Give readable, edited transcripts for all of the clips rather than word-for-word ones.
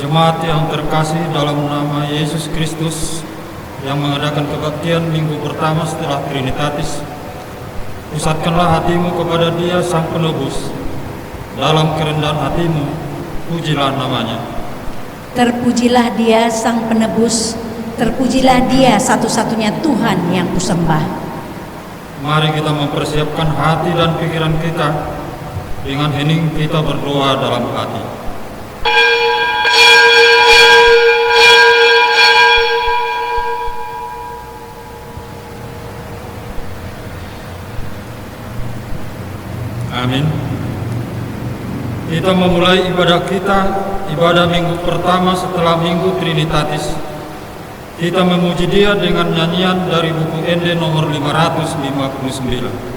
Jemaat yang terkasih dalam nama Yesus Kristus yang mengadakan kebaktian minggu pertama setelah Trinitatis, pusatkanlah hatimu kepada Dia Sang Penebus. Dalam kerendahan hatimu, pujilah namanya. Terpujilah Dia Sang Penebus, terpujilah Dia satu-satunya Tuhan yang kusembah. Mari kita mempersiapkan hati dan pikiran kita. Dengan hening kita berdoa dalam hati. Amin. Kita memulai ibadah kita, ibadah minggu pertama setelah minggu Trinitatis. Kita memuji Dia dengan nyanyian dari buku ND nomor 559.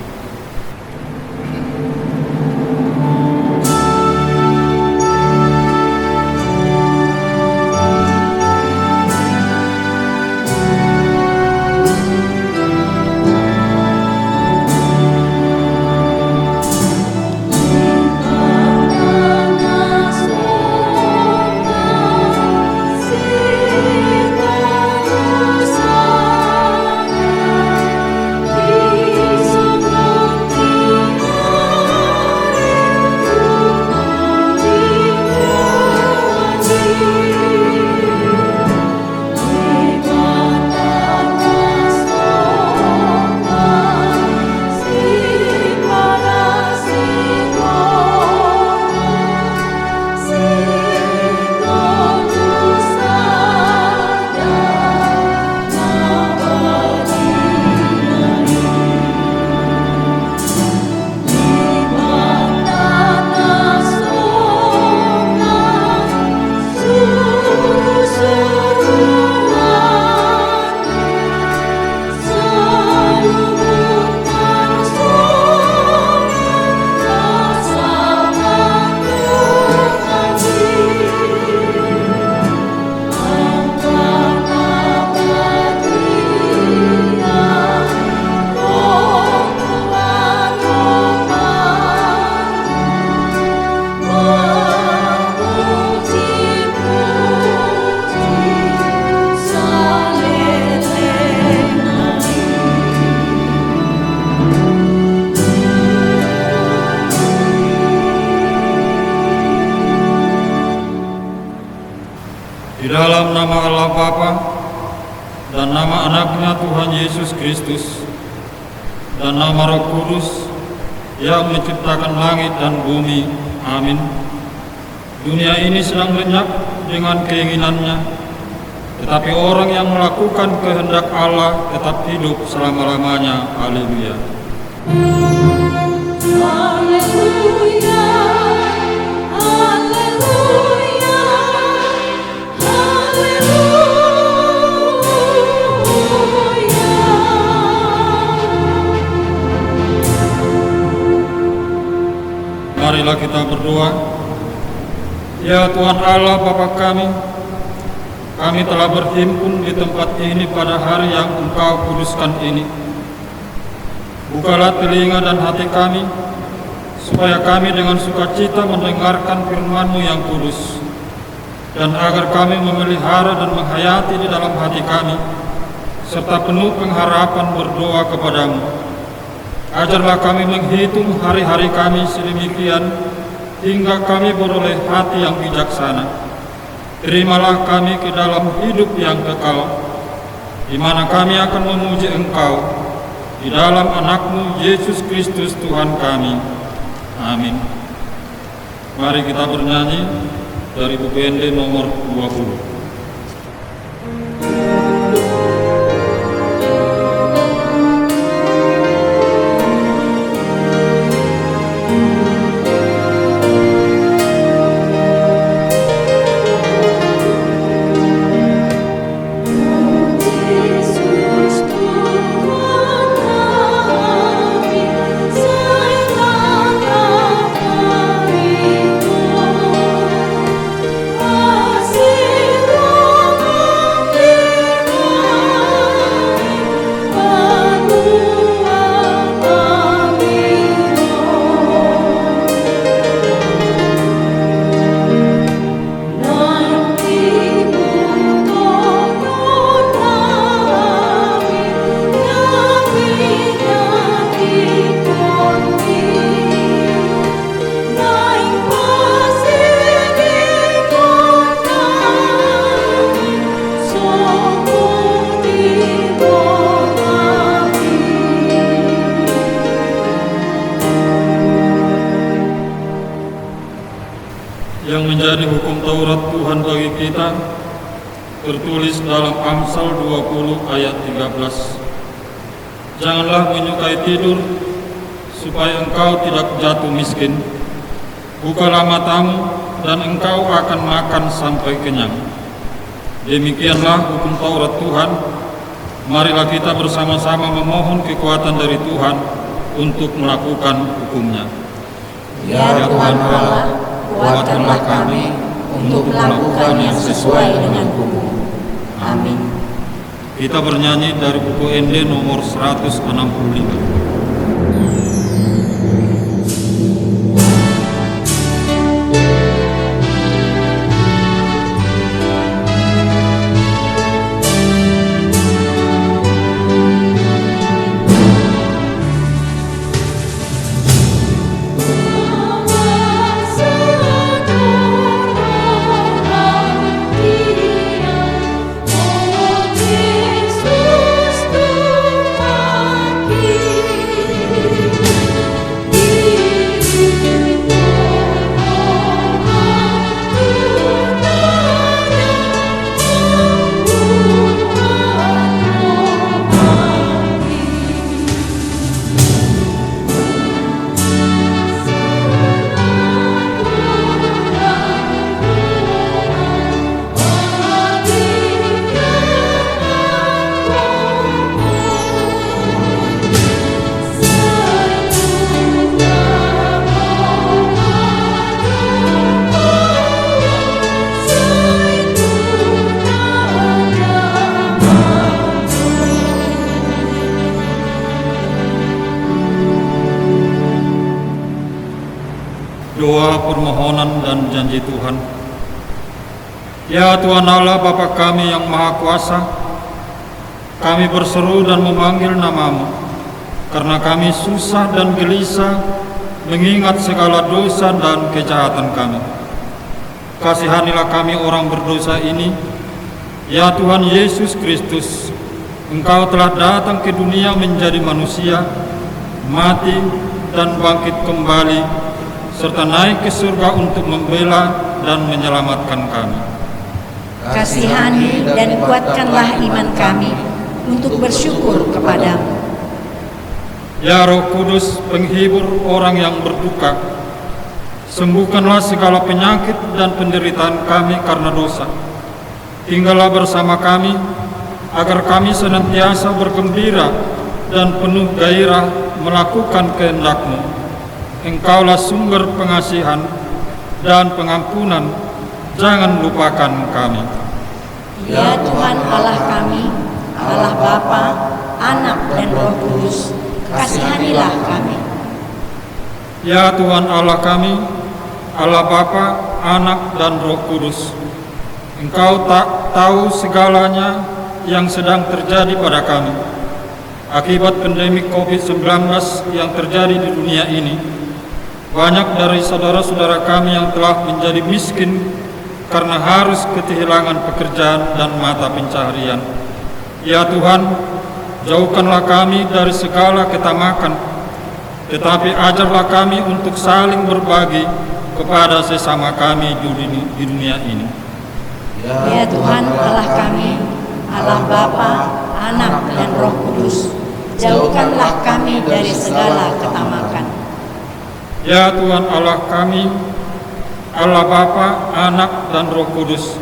Di dalam nama Allah Bapa dan nama anaknya Tuhan Yesus Kristus dan nama Roh Kudus yang menciptakan langit dan bumi. Amin. Dunia ini sedang lenyap dengan keinginannya, tetapi orang yang melakukan kehendak Allah tetap hidup selama-lamanya. Haleluya. Haleluya. Marilah kita berdoa. Ya Tuhan Allah Bapa kami telah berhimpun di tempat ini pada hari yang Engkau kuduskan ini. Bukalah telinga dan hati kami, supaya kami dengan sukacita mendengarkan firman-Mu yang kudus, dan agar kami memelihara dan menghayati di dalam hati kami, serta penuh pengharapan berdoa kepadamu. Ajarlah kami menghitung hari-hari kami sedemikian, hingga kami beroleh hati yang bijaksana. Terimalah kami ke dalam hidup yang kekal, di mana kami akan memuji Engkau, di dalam anak-Mu Yesus Kristus Tuhan kami. Amin. Mari kita bernyanyi dari buku ND nomor 20. Kasih yang menjadi hukum Taurat Tuhan bagi kita, tertulis dalam Amsal 20 ayat 13. Janganlah menyukai tidur, supaya engkau tidak jatuh miskin. Bukalah matamu, dan engkau akan makan sampai kenyang. Demikianlah hukum Taurat Tuhan. Marilah kita bersama-sama memohon kekuatan dari Tuhan untuk melakukan hukum-Nya. Ya Tuhan Allah, kuatkanlah kami untuk melakukan yang sesuai dengan hukum. Amin. Kita bernyanyi dari buku ND nomor 165. Doa permohonan dan janji Tuhan. Ya Tuhan Allah Bapa kami yang Maha Kuasa, kami berseru dan memanggil nama-Mu, karena kami susah dan gelisah mengingat segala dosa dan kejahatan kami. Kasihanilah kami orang berdosa ini. Ya Tuhan Yesus Kristus, Engkau telah datang ke dunia menjadi manusia, mati dan bangkit kembali, serta naik ke surga untuk membela dan menyelamatkan kami. Kasihani dan kuatkanlah iman kami untuk bersyukur kepadamu. Ya Roh Kudus, penghibur orang yang berduka, sembuhkanlah segala penyakit dan penderitaan kami karena dosa. Tinggallah bersama kami, agar kami senantiasa bergembira dan penuh gairah melakukan kehendak-Mu. Engkaulah sumber pengasihan dan pengampunan, jangan lupakan kami. Ya Tuhan Allah kami, Allah Bapa, Anak dan Roh Kudus, kasihanilah kami. Ya Tuhan Allah kami, Allah Bapa, Anak dan Roh Kudus, Engkau tak tahu segalanya yang sedang terjadi pada kami akibat pandemi COVID-19 yang terjadi di dunia ini. Banyak dari saudara-saudara kami yang telah menjadi miskin karena harus kehilangan pekerjaan dan mata pencaharian. Ya Tuhan, jauhkanlah kami dari segala ketamakan, tetapi ajarlah kami untuk saling berbagi kepada sesama kami di dunia ini. Ya Tuhan Allah kami, Allah Bapa, Anak dan Roh Kudus, jauhkanlah kami dari segala ketamakan. Ya Tuhan Allah kami, Allah Bapa, Anak dan Roh Kudus,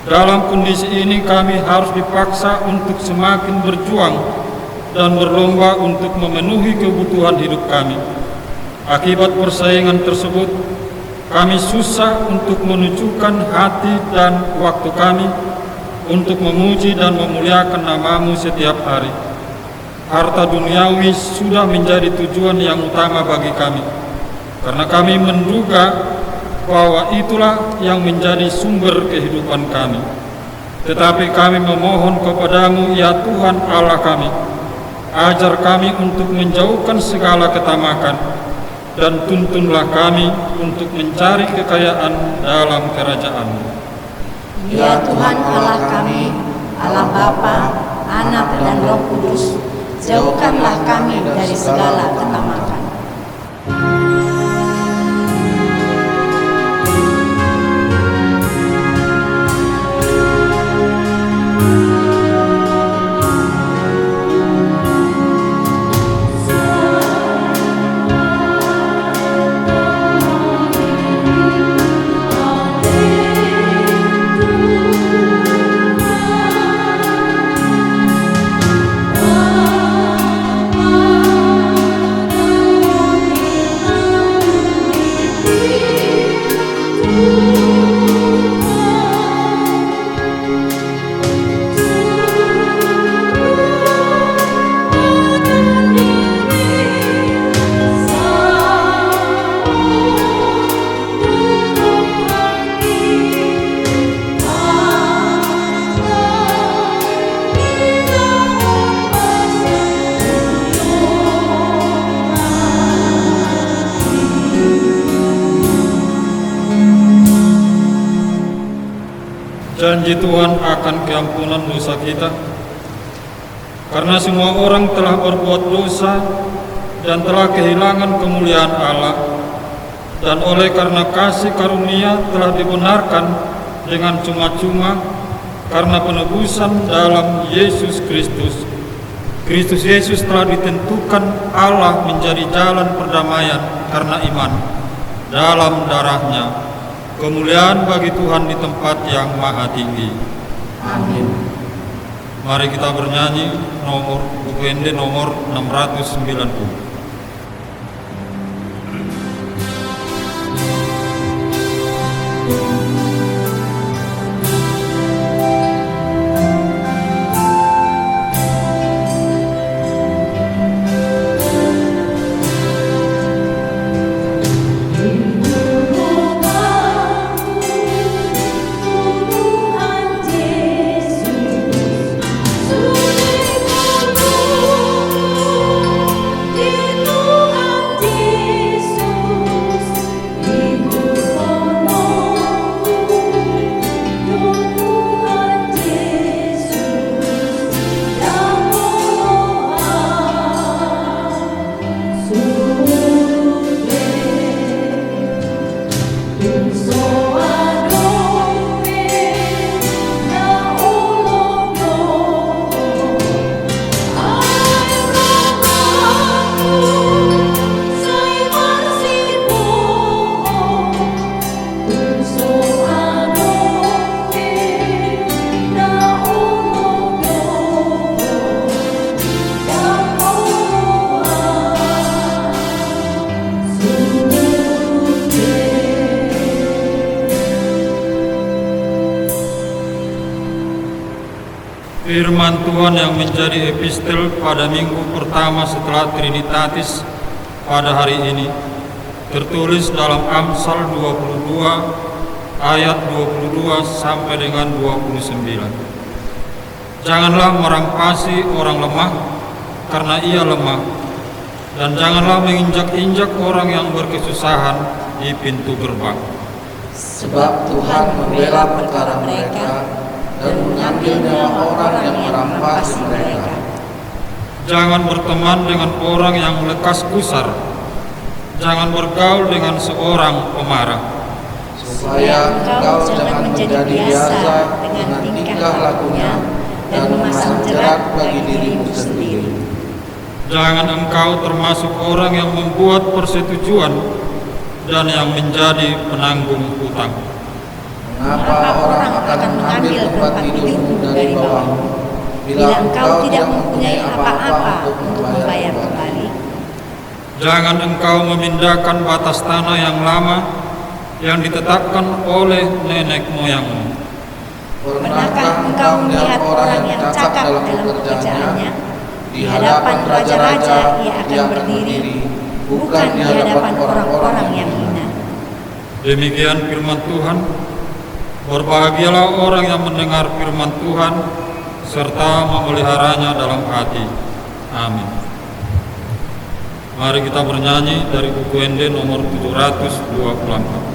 dalam kondisi ini kami harus dipaksa untuk semakin berjuang dan berlomba untuk memenuhi kebutuhan hidup kami. Akibat persaingan tersebut, kami susah untuk menunjukkan hati dan waktu kami untuk memuji dan memuliakan nama-Mu setiap hari. Harta duniawi sudah menjadi tujuan yang utama bagi kami, karena kami menduga bahwa itulah yang menjadi sumber kehidupan kami. Tetapi kami memohon kepadamu, ya Tuhan Allah kami, ajar kami untuk menjauhkan segala ketamakan, dan tuntunlah kami untuk mencari kekayaan dalam kerajaan-Mu. Ya Tuhan Allah kami, Allah Bapa, Anak dan Roh Kudus, jauhkanlah kami dari segala ketamakan. janji Tuhan akan keampunan dosa kita, karena semua orang telah berbuat dosa dan telah kehilangan kemuliaan Allah, dan oleh karena kasih karunia telah dibenarkan dengan cuma-cuma karena penebusan dalam Yesus Kristus. Kristus Yesus telah ditentukan Allah menjadi jalan perdamaian karena iman dalam darah-Nya. Kemuliaan bagi Tuhan di tempat yang maha tinggi. Amin. Mari kita bernyanyi buku Ende nomor 690. Firman Tuhan yang menjadi epistel pada minggu pertama setelah Trinitatis pada hari ini tertulis dalam Amsal 22 ayat 22 sampai dengan 29. Janganlah merampasi orang lemah karena ia lemah, dan janganlah menginjak-injak orang yang berkesusahan di pintu gerbang. Sebab Tuhan membela perkara mereka dan mengambil nyawa orang yang merampas mereka. Jangan berteman dengan orang yang lekas gusar. Jangan bergaul dengan seorang pemarah. Supaya engkau jangan menjadi biasa dengan tingkah lakunya dan memasang jerat bagi dirimu sendiri. Jangan engkau termasuk orang yang membuat persetujuan dan yang menjadi penanggung hutang. Mengapa orang akan mengambil tempat tidurmu dari bawahmu, bila engkau tidak mempunyai apa-apa untuk membayar kembali? Jangan engkau memindahkan batas tanah yang lama yang ditetapkan oleh nenek moyangmu. Pernahkah engkau melihat orang yang cakap dalam pekerjaannya? Di hadapan raja-raja ia akan berdiri, bukan di hadapan orang-orang yang hina. Demikian firman Tuhan. Berbahagialah orang yang mendengar firman Tuhan serta memeliharanya dalam hati. Amin. Mari kita bernyanyi dari buku Ende nomor 724.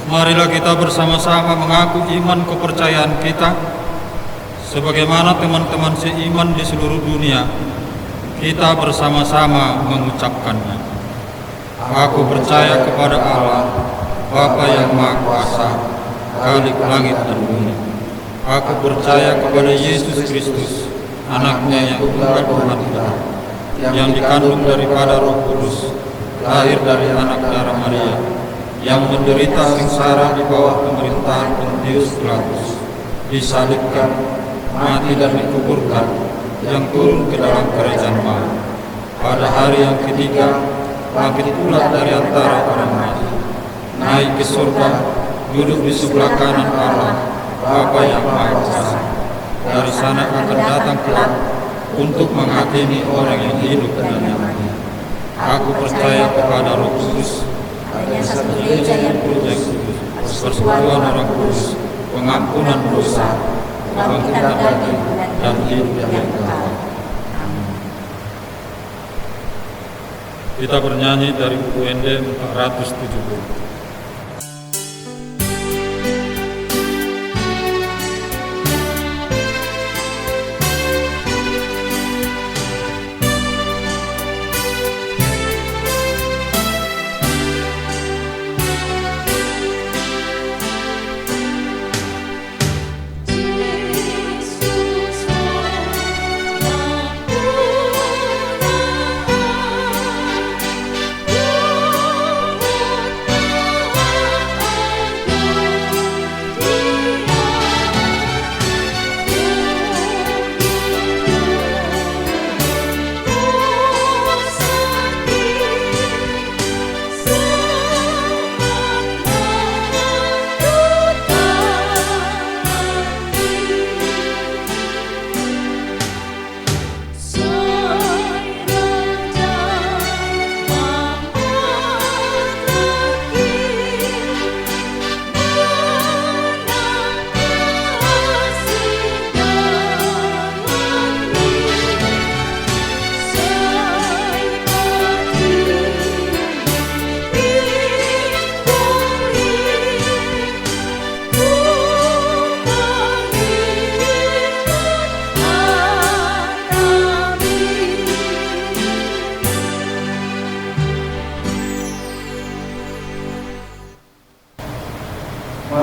Marilah kita bersama-sama mengaku iman kepercayaan kita sebagaimana teman-teman seiman di seluruh dunia. Kita bersama-sama mengucapkannya. Aku percaya kepada Allah, Bapa yang Maha Kuasa, Khalik langit dan bumi. Aku percaya kepada Yesus Kristus, anaknya yang tunggal Tuhan kita, yang dikandung daripada Roh Kudus, lahir dari anak darah Maria, yang menderita sengsara di bawah pemerintahan Pontius Pilatus, disalibkan, mati dan dikuburkan, yang turun ke dalam kerajaan maut. Pada hari yang ketiga, bangkit pula dari antara orang mati, naik ke surga, duduk di sebelah kanan Allah, Bapa yang Maha Kuasa. Dari sana akan datang kelak untuk menghakimi orang yang hidup dan yang mati. Aku percaya kepada Roh Kudus, hanya satu gereja yang kudus, persekutuan orang kudus, pengampunan dosa, kebangkitan daging, dan hidup yang kekal. Kita bernyanyi dari UND 470.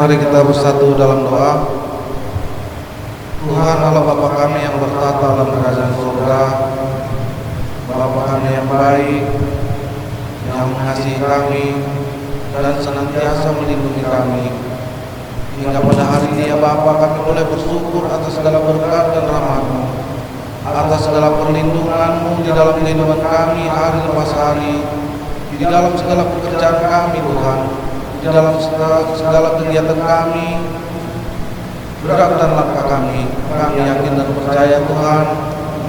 Mari kita bersatu dalam doa. Tuhan Allah Bapa kami yang bertata dalam kerajaan surga, Bapa kami yang baik, yang mengasihi kami dan senantiasa melindungi kami. Hingga pada hari ini ya Bapa, kami boleh bersyukur atas segala berkat dan rahmat-Mu, atas segala perlindungan-Mu di dalam kehidupan kami hari lepas hari, di dalam segala pekerjaan kami Tuhan, di dalam segala kegiatan kami, gerak dan langkah kami. Kami yakin dan percaya Tuhan,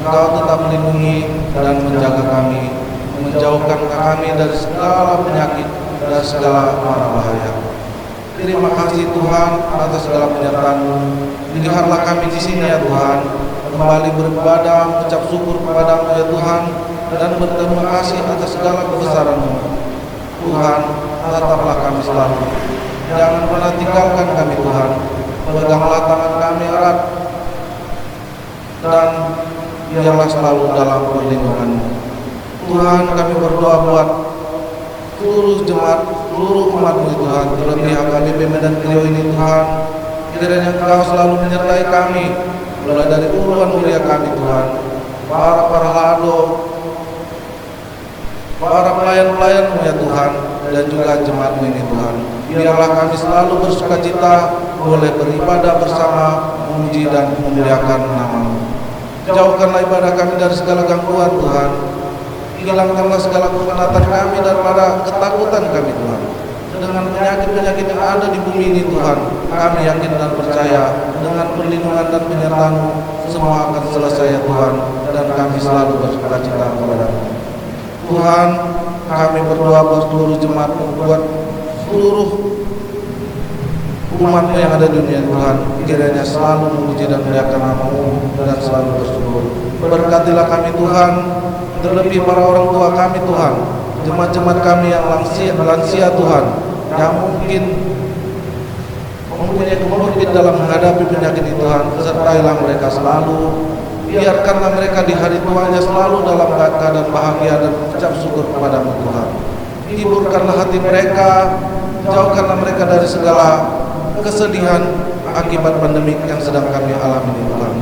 Engkau tetap melindungi dan menjaga kami, menjauhkan kami dari segala penyakit dan segala mara bahaya. Terima kasih Tuhan atas segala penyertaan-Mu. Lihatlah kami di sini ya Tuhan, kembali beribadah, mengucap syukur kepada-Mu ya Tuhan, dan berterima kasih atas segala kebesaran-Mu. Tuhan, tataplah kami selalu, jangan pernah tinggalkan kami Tuhan. Peganglah tangan kami erat, dan biarlah selalu dalam perlindungan-Mu. Tuhan, kami berdoa buat seluruh jemaat, seluruh umat-Mu Tuhan, terlebih HKBP Medan Priok ini Tuhan. Kiranya Engkau selalu menyertai kami, mulai dari uluan mulia kami Tuhan, para lado, para pelayan-pelayan-Mu ya Tuhan, dan juga jemaat-Mu ini Tuhan. Biarlah kami selalu bersukacita, boleh beribadah bersama, memuji dan memuliakan nama-Mu. Jauhkanlah ibadah kami dari segala gangguan Tuhan. Hilangkanlah segala kepenatan kami daripada ketakutan kami Tuhan. Dengan penyakit-penyakit yang ada di bumi ini Tuhan, kami yakin dan percaya dengan perlindungan dan penyertaan-Mu semua akan selesai ya Tuhan, dan kami selalu bersukacita kepada-Mu. Tuhan, kami berdoa buat seluruh jemaat-Mu, buat seluruh umat-Mu yang ada di dunia Tuhan. Kiranya selalu memuji dan memuliakan nama-Mu dan selalu bersyukur. Berkatilah kami Tuhan, terlebih para orang tua kami Tuhan, jemaat-jemaat kami yang lansia Tuhan, yang mungkin mempunyai komorbid dalam menghadapi penyakit ini Tuhan. Sertailah mereka selalu, biarkanlah mereka di hari tuanya selalu dalam keadaan bahagia dan ucap syukur kepada-Mu Tuhan. Hiburkanlah hati mereka, jauhkanlah mereka dari segala kesedihan akibat pandemik yang sedang kami alami ini Tuhan.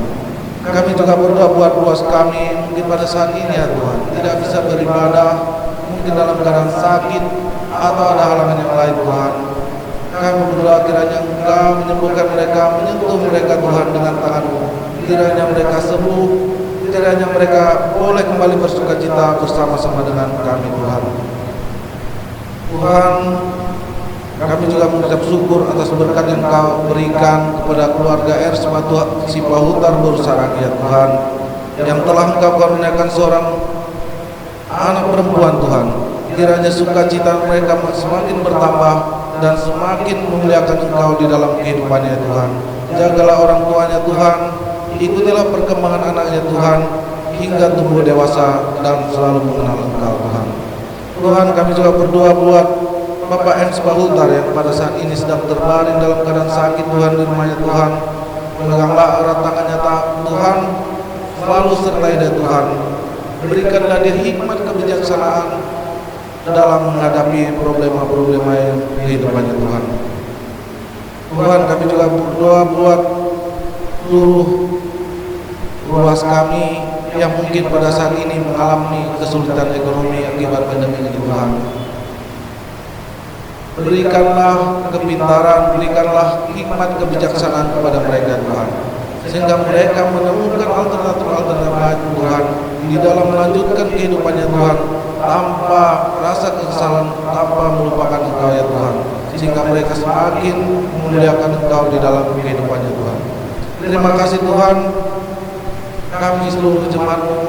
Kami juga berdoa buat ruas kami mungkin pada saat ini ya Tuhan tidak bisa beribadah, mungkin dalam keadaan sakit atau ada halangan yang lain Tuhan. Kami berdoa kiranya Engkau menyembuhkan mereka, menyentuh mereka Tuhan dengan tangan-Mu. Kiranya mereka sembuh, kiranya mereka boleh kembali bersukacita bersama-sama dengan kami Tuhan. Tuhan, kami juga mengucap syukur atas berkat yang Kau berikan kepada keluarga RS Sipahutar Borsaragi ya Tuhan, yang telah Engkau karuniakan seorang anak perempuan Tuhan. Kiranya sukacita mereka semakin bertambah dan semakin memuliakan Engkau di dalam kehidupannya Tuhan. Jagalah orang tuanya Tuhan, ikutilah perkembangan anaknya Tuhan hingga tumbuh dewasa dan selalu mengenal Engkau Tuhan. Tuhan, kami juga berdoa buat Bapak M. Sipahutar yang pada saat ini sedang terbaring dalam keadaan sakit Tuhan di rumahnya Tuhan. Peganglah erat tangannya Tuhan, selalu sertai dia Tuhan. Berikanlah dia hikmat kebijaksanaan dalam menghadapi problema-problema yang kehidupannya Tuhan. Tuhan, kami juga berdoa buat seluruh ruas kami yang mungkin pada saat ini mengalami kesulitan ekonomi akibat pandemi ini Tuhan. Berikanlah kepintaran, berikanlah hikmat kebijaksanaan kepada mereka Tuhan, sehingga mereka menemukan alternatif Tuhan di dalam melanjutkan kehidupannya Tuhan tanpa rasa kekesalan, tanpa melupakan Engkau ya Tuhan, sehingga mereka semakin memuliakan Engkau di dalam kehidupannya Tuhan. Terima kasih Tuhan, kami seluruh jemaat-Mu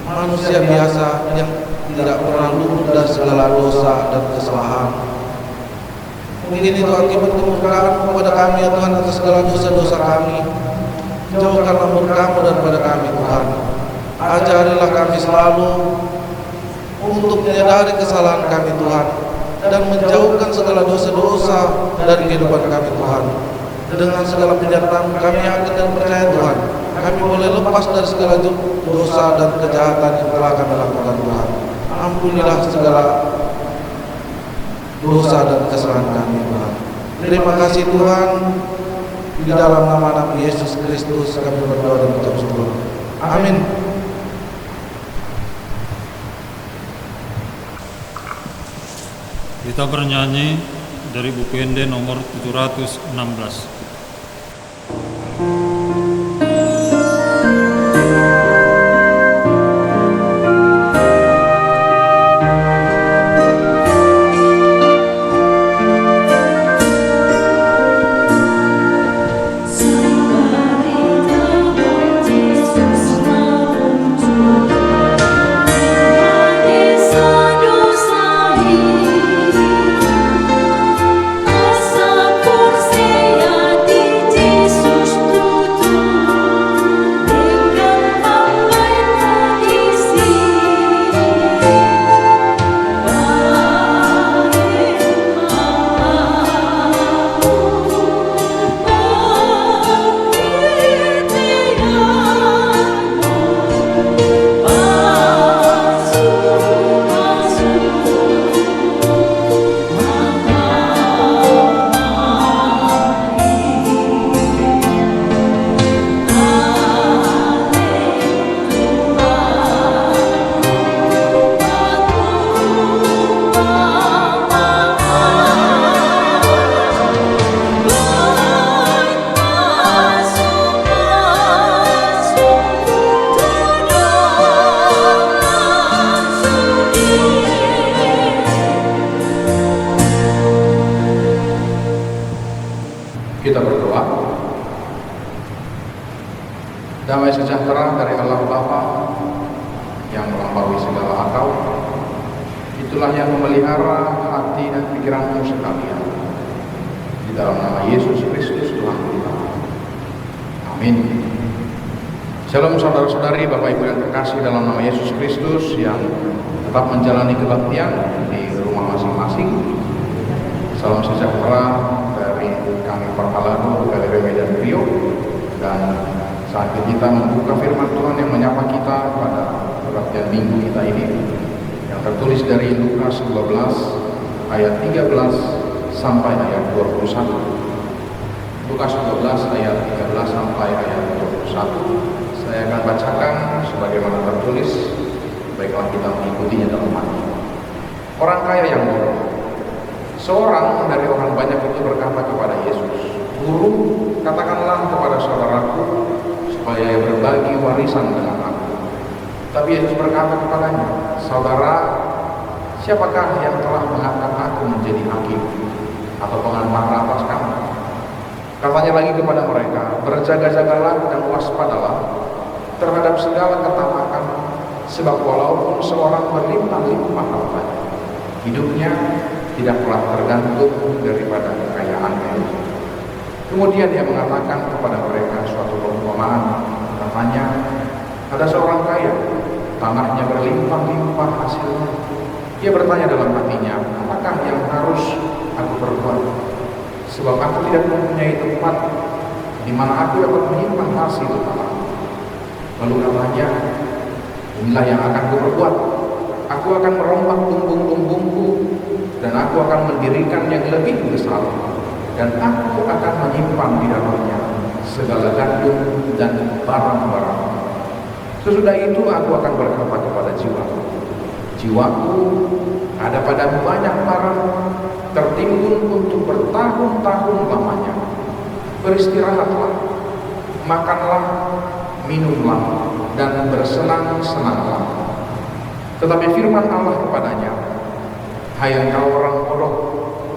manusia biasa yang tidak pernah luput dari segala dosa dan kesalahan. Mungkin itu akibat kemurkaan kepada kami ya Tuhan atas segala dosa-dosa kami. Jauhkanlah murka-Mu daripada kami Tuhan. Ajarilah kami selalu untuk menyadari kesalahan kami Tuhan dan menjauhkan segala dosa-dosa dari kehidupan kami Tuhan. Dengan segala penyertaan kami yakin dan percaya Tuhan, kami boleh lepas dari segala dosa dan kejahatan yang telah kami lakukan Tuhan. Ampunilah segala dosa dan kesalahan kami Tuhan. Terima kasih Tuhan. Di dalam nama Nabi Yesus Kristus kami berdoa dan mengucap syukur. Amin. Kita bernyanyi dari buku Ende nomor 716. Kita berdoa. Damai sejahtera dari Allah Bapa yang melampaui segala akal, itulah yang memelihara hati dan pikiranmu sekalian. Di dalam nama Yesus Kristus Tuhan kita. Amin. Shalom saudara-saudari, Bapak Ibu yang terkasih dalam nama Yesus Kristus yang tetap menjalani kebaktian di rumah masing-masing. Salam sejahtera dari kami Parhalado, Galeri Medan Rio, dan saatnya kita membuka firman Tuhan yang menyapa kita pada kebaktian minggu kita ini yang tertulis dari Lukas 12 ayat 13 sampai ayat 21. Lukas 12 ayat 13 sampai ayat 21. Saya akan bacakan sebagaimana tertulis. Baiklah kita mengikutinya dalam hati. Orang kaya yang bodoh. Seorang dari orang banyak itu berkata kepada Yesus, "Guru, katakanlah kepada saudaraku supaya ia berbagi warisan dengan aku." Tapi Yesus berkata kepadanya, "Saudara, siapakah yang telah mengangkat aku menjadi hakim atau pengampar atas kamu?" Katanya lagi kepada mereka, "Berjaga-jagalah dan waspadalah terhadap segala ketamakan, sebab walaupun seorang berlimpah-limpah hartanya, hidupnya tidaklah tergantung daripada kekayaannya." Kemudian dia mengatakan kepada mereka suatu perumpamaan. Katanya, ada seorang kaya, tanahnya berlimpah-limpah hasilnya. Dia bertanya dalam hatinya, apakah yang harus aku perbuat? Sebab aku tidak mempunyai tempat di mana aku dapat menyimpan hasil tanah. Lalu katanya, inilah yang akan kuperbuat. Aku akan merombak lumbung-lumbungku dan aku akan mendirikan yang lebih besar, dan aku akan menyimpan di dalamnya segala gandum dan barang-barang. Sesudah itu aku akan berkata kepada jiwaku, jiwaku, ada padamu banyak barang tertimbun untuk bertahun-tahun lamanya. Beristirahatlah, makanlah, minumlah, dan bersenang-senanglah. Tetapi firman Allah kepadanya, hai engkau orang bodoh,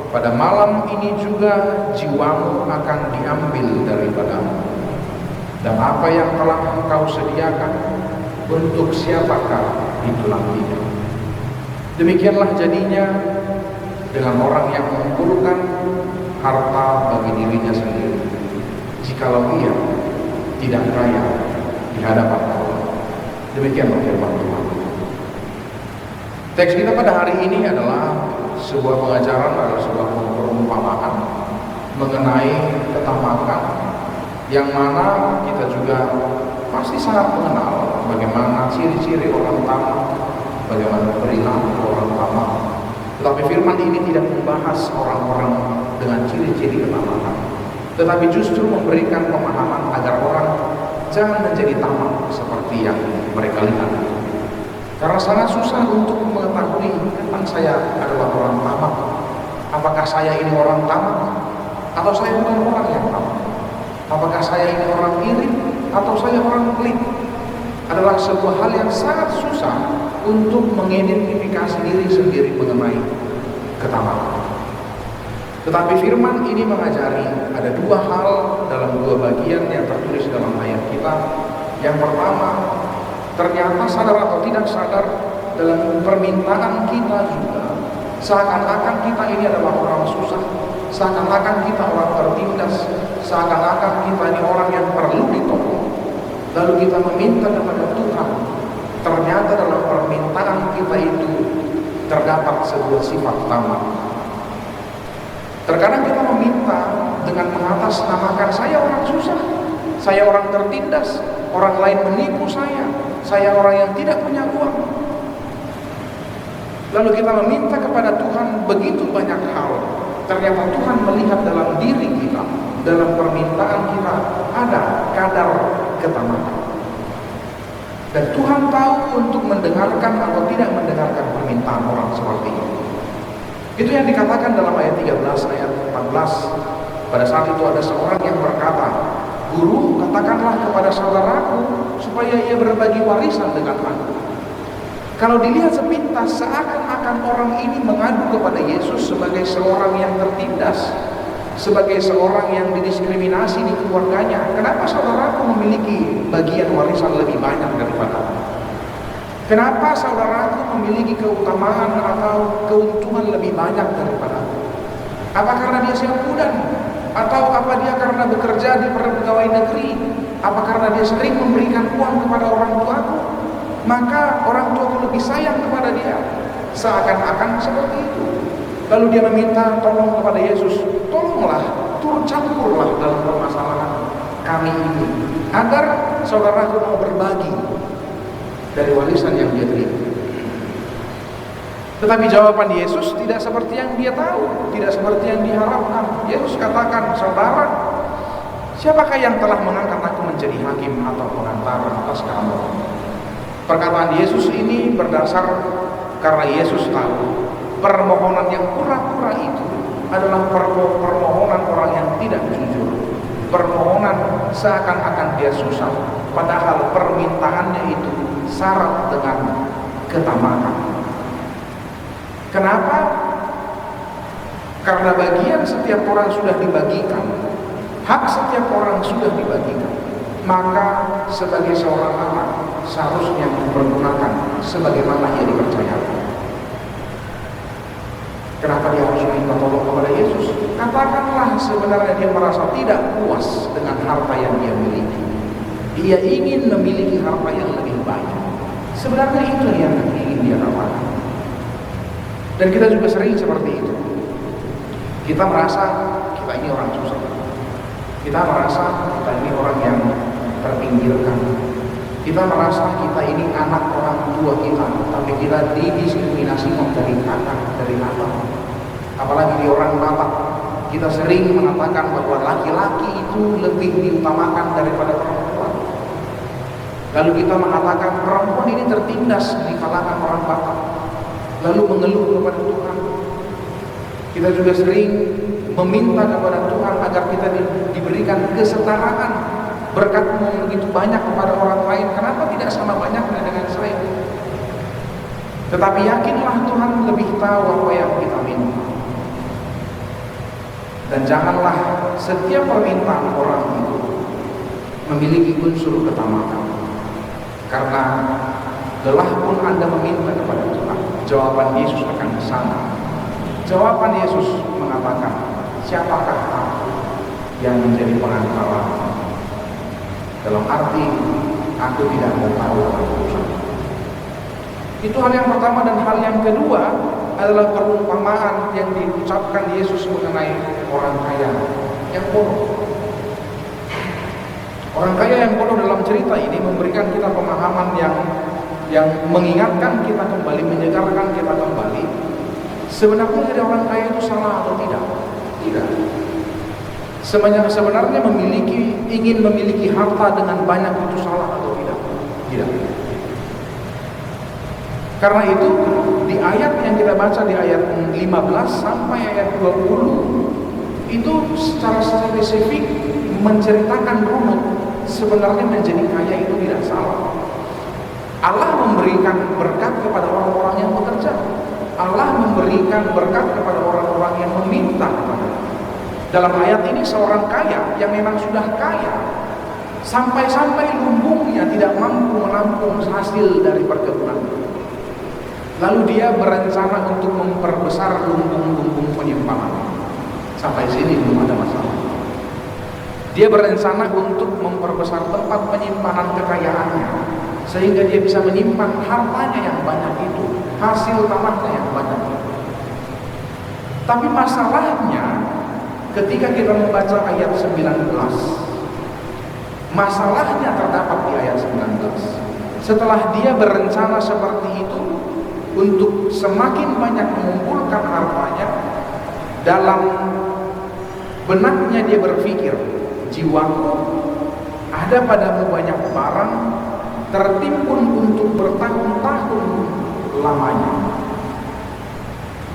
pada malam ini juga jiwamu akan diambil daripadamu. Dan apa yang telah engkau sediakan, untuk siapakah itu nantinya? Demikianlah jadinya dengan orang yang mengumpulkan harta bagi dirinya sendiri, jikalau ia tidak kaya di hadapan Allah. Demikianlah firman Tuhan. Teks kita pada hari ini adalah sebuah pengajaran, adalah sebuah perumpamaan mengenai ketamakan, yang mana kita juga pasti sangat mengenal bagaimana ciri-ciri orang tamak, bagaimana perilaku orang tamak. Tetapi firman ini tidak membahas orang-orang dengan ciri-ciri ketamakan, tetapi justru memberikan pemahaman agar orang jangan menjadi tamak seperti yang mereka lihat. Karena sangat susah untuk mengetahui tentang saya adalah orang tamak. Apakah saya ini orang tamak atau saya bukan orang yang tamak? Apakah saya ini orang iri atau saya orang pelit? Adalah sebuah hal yang sangat susah untuk mengidentifikasi diri sendiri mengenai ketamakan. Tetapi firman ini mengajari ada dua hal dalam dua bagian yang tertulis dalam ayat kita. Yang pertama, ternyata sadar atau tidak sadar dalam permintaan kita juga seakan-akan kita ini adalah orang susah, seakan-akan kita orang tertindas, seakan-akan kita ini orang yang perlu ditolong. Lalu kita meminta kepada Tuhan, ternyata dalam permintaan kita itu terdapat sebuah sifat tamak. Terkadang kita meminta dengan mengatasnamakan saya orang susah, saya orang tertindas, orang lain menipu saya orang yang tidak punya uang. Lalu kita meminta kepada Tuhan begitu banyak hal. Ternyata Tuhan melihat dalam diri kita, dalam permintaan kita ada kadar ketamakan. Dan Tuhan tahu untuk mendengarkan atau tidak mendengarkan permintaan orang seperti itu. Itu yang dikatakan dalam ayat 13, ayat 14. Pada saat itu ada seorang yang berkata, "Guru, katakanlah kepada saudaraku supaya ia berbagi warisan dengan aku." Kalau dilihat sepintas, seakan-akan orang ini mengadu kepada Yesus sebagai seorang yang tertindas, sebagai seorang yang didiskriminasi di keluarganya. Kenapa saudaraku memiliki bagian warisan lebih banyak daripada aku? Kenapa saudaraku memiliki keutamaan atau keuntungan lebih banyak daripada aku? Apa karena dia siap kudan? Atau apa dia karena bekerja di pegawai negeri? Apa karena dia sering memberikan uang kepada orang tuaku? Maka orang tuaku lebih sayang kepada dia. Seakan-akan seperti itu. Lalu dia meminta tolong kepada Yesus, tolonglah, turut campurlah dalam permasalahan kami ini, agar saudaraku mau berbagi dari warisan yang dia terima. Tetapi jawaban Yesus tidak seperti yang dia tahu, tidak seperti yang diharapkan. Yesus katakan, saudara, Siapakah yang telah mengangkat aku menjadi hakim atau pengantara atas kamu? Perkataan Yesus ini berdasar karena Yesus tahu permohonan yang pura-pura itu adalah permohonan orang yang tidak jujur. Permohonan seakan-akan dia susah, padahal permintaannya itu syarat dengan ketamakan. Kenapa? Karena bagian setiap orang sudah dibagikan, hak setiap orang sudah dibagikan. Maka sebagai seorang anak seharusnya mempergunakan sebagaimana ia dipercayakan. Kenapa dia harus minta tolong kepada Yesus? Katakanlah sebenarnya dia merasa tidak puas dengan harta yang dia miliki. Dia ingin memiliki harta yang lebih banyak. Sebenarnya itu yang ingin dia dapatkan. Dan kita juga sering seperti itu. Kita merasa kita ini orang susah. Kita merasa kita ini orang yang terpinggirkan. Kita merasa kita ini anak orang tua kita, tapi kita didiskriminasi dari kakak, dari abang. Apalagi di orang Batak, kita sering mengatakan bahwa laki-laki itu lebih diutamakan daripada perempuan. Lalu kita mengatakan perempuan ini tertindas di kalangan orang Batak, lalu mengeluh kepada Tuhan. Kita juga sering meminta kepada Tuhan agar kita diberikan kesetaraan. Berkatmu begitu banyak kepada orang lain, kenapa tidak sama banyaknya dengan saya? Tetapi yakinlah Tuhan lebih tahu apa yang kita minta. Dan janganlah setiap permintaan orang itu memiliki unsur ketamakan. Karena lelah pun Anda meminta kepada Tuhan, jawaban Yesus akan ke sana. Jawaban Yesus mengatakan, siapakah aku yang menjadi pengantara? Dalam arti aku tidak mau tahu urusan. Itu hal yang pertama. Dan hal yang kedua adalah perumpamaan yang diucapkan Yesus mengenai orang kaya yang bodoh. Orang kaya yang bodoh dalam cerita ini memberikan kita pemahaman yang mengingatkan kita kembali, menyegarkan kita kembali. Sebenarnya dari orang kaya itu salah atau tidak? Tidak. Sebenarnya ingin memiliki harta dengan banyak itu salah atau tidak? Tidak. Karena itu di ayat yang kita baca di ayat 15 sampai ayat 20 itu secara spesifik menceritakan runut sebenarnya menjadi kaya itu tidak salah. Allah memberikan berkat kepada orang-orang yang bekerja. Allah memberikan berkat kepada orang-orang yang meminta kepada. Dalam ayat ini seorang kaya yang memang sudah kaya sampai-sampai lumbungnya tidak mampu menampung hasil dari perkebunan. Lalu dia berencana untuk memperbesar lumbung-lumbung penyimpanan. Sampai sini belum ada masalah. Dia berencana untuk memperbesar tempat penyimpanan kekayaannya sehingga dia bisa menyimpan hartanya yang banyak itu, hasil tanahnya yang banyak itu. Tapi masalahnya ketika kita membaca ayat 19, masalahnya terdapat di ayat 19. Setelah dia berencana seperti itu untuk semakin banyak mengumpulkan hartanya, dalam benaknya dia berpikir, jiwaku ada padamu banyak barang tertimbun untuk bertahun-tahun lamanya.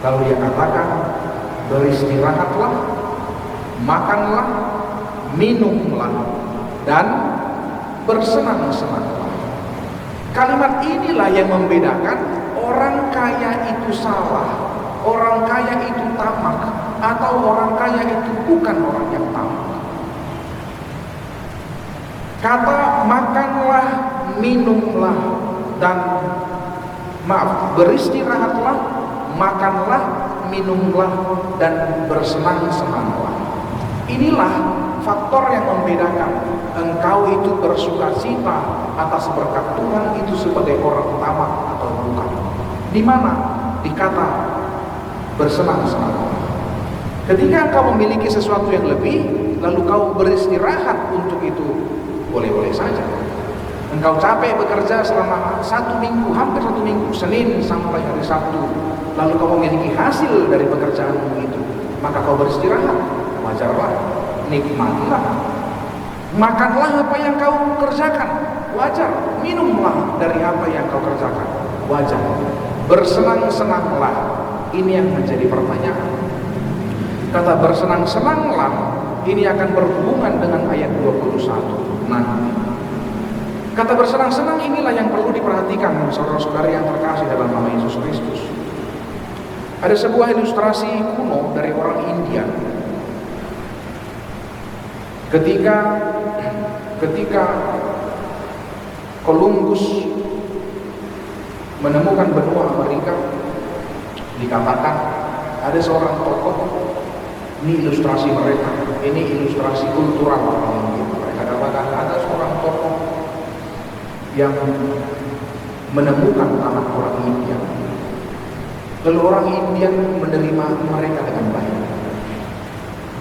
Lalu dia katakan, beristirahatlah, makanlah, minumlah, dan bersenang-senanglah. Kalimat inilah yang membedakan orang kaya itu salah, orang kaya itu tamak, atau orang kaya itu bukan orang yang tamak. Kata makanlah, minumlah, dan beristirahatlah, makanlah, minumlah, dan bersenang-senanglah. Inilah faktor yang membedakan engkau itu bersukacita atas berkat Tuhan itu sebagai orang tamak atau bukan. Di mana? Di kata bersenang-senang. Ketika engkau memiliki sesuatu yang lebih, lalu kau beristirahat untuk itu, boleh-boleh saja. Engkau capek bekerja selama 1 minggu, hampir 1 minggu, Senin sampai hari Sabtu, lalu kau memiliki hasil dari pekerjaanmu itu, maka kau beristirahat, wajarlah, nikmatilah. Makanlah apa yang kau kerjakan, wajar. Minumlah dari apa yang kau kerjakan, wajar. Bersenang-senanglah, ini yang menjadi pertanyaan. Kata bersenang-senanglah ini akan berhubungan dengan ayat 21 nanti. Kata bersenang-senang inilah yang perlu diperhatikan saudara-saudara yang terkasih dalam nama Yesus Kristus. Ada sebuah ilustrasi kuno dari orang India. Ketika Columbus menemukan benua Amerika, dikatakan ada seorang tokoh, ini ilustrasi mereka, ini ilustrasi kultural orang India. Mereka katakan ada seorang tokoh yang menemukan tanah orang India. Lalu orang India menerima mereka dengan baik.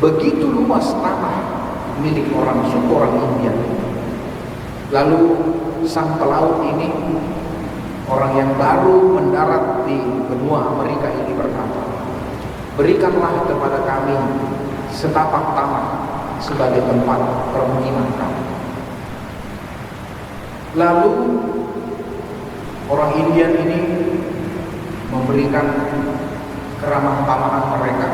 Begitu luas tanah milik suku orang India. Lalu sang pelaut ini, orang yang baru mendarat di benua Amerika ini berkata, berikanlah kepada kami setapak tanah sebagai tempat permukiman kami. Lalu orang Indian ini memberikan keramah tamahan mereka,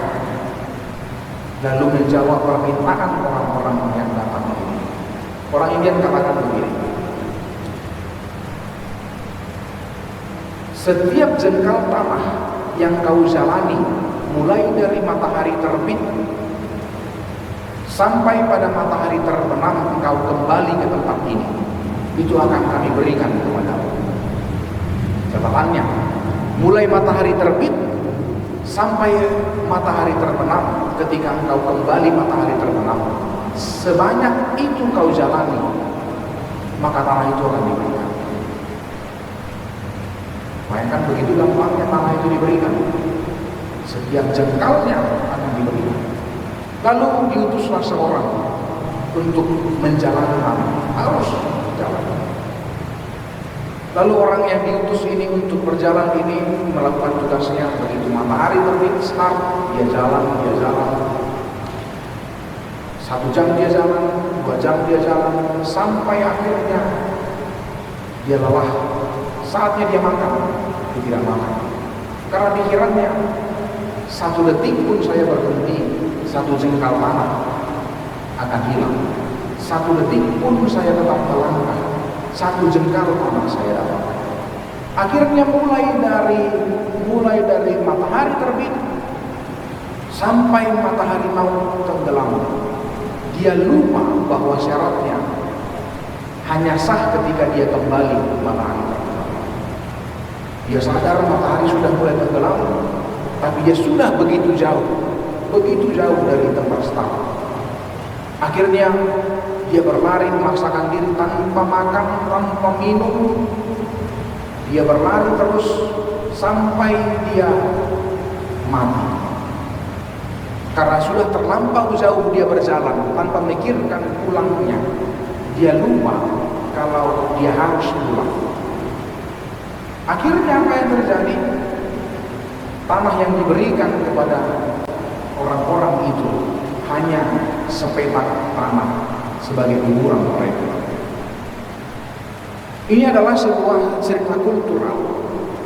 lalu menjawab permintaan orang-orang yang datang ini. Orang Indian katakan begini, setiap jengkal tanah yang kau jalani mulai dari matahari terbit sampai pada matahari terbenam, kau kembali ke tempat ini, itu akan kami berikan kepadamu. Catatannya, mulai matahari terbit sampai matahari terbenam. Ketika engkau kembali matahari terbenam, sebanyak itu kau jalani, maka tanah itu akan diberikan. Bayangkan begitu gampangnya tanah itu diberikan, setiap jengkalnya akan diberikan. Lalu diutuslah seorang untuk menjalani tanah, harus jalan. Lalu orang yang diutus ini untuk berjalan ini melakukan tugasnya. Begitu matahari terbit, start, dia jalan. 1 jam dia jalan, 2 jam dia jalan, sampai akhirnya dia lelah. Saatnya dia makan, dia tidak makan. Karena pikirannya, 1 detik pun saya berhenti, 1 jengkal tanah akan hilang. 1 detik pun saya tetap melangkah, 1 jengkal tanah saya dapat. Akhirnya mulai dari matahari terbit sampai matahari mau tenggelam, dia lupa bahwa syaratnya hanya sah ketika dia kembali matahari terbenam. Dia sadar matahari sudah mulai tenggelam, tapi dia sudah begitu jauh dari tempat start. Akhirnya dia berlari memaksakan diri tanpa makan, tanpa minum. Dia berlari terus sampai dia mati. Karena sudah terlampau jauh dia berjalan tanpa memikirkan pulangnya. Dia lupa kalau dia harus pulang. Akhirnya apa yang terjadi? Tanah yang diberikan kepada orang-orang itu hanya sepetak tanah sebagai kuburan mereka. Ini adalah sebuah cerita kultural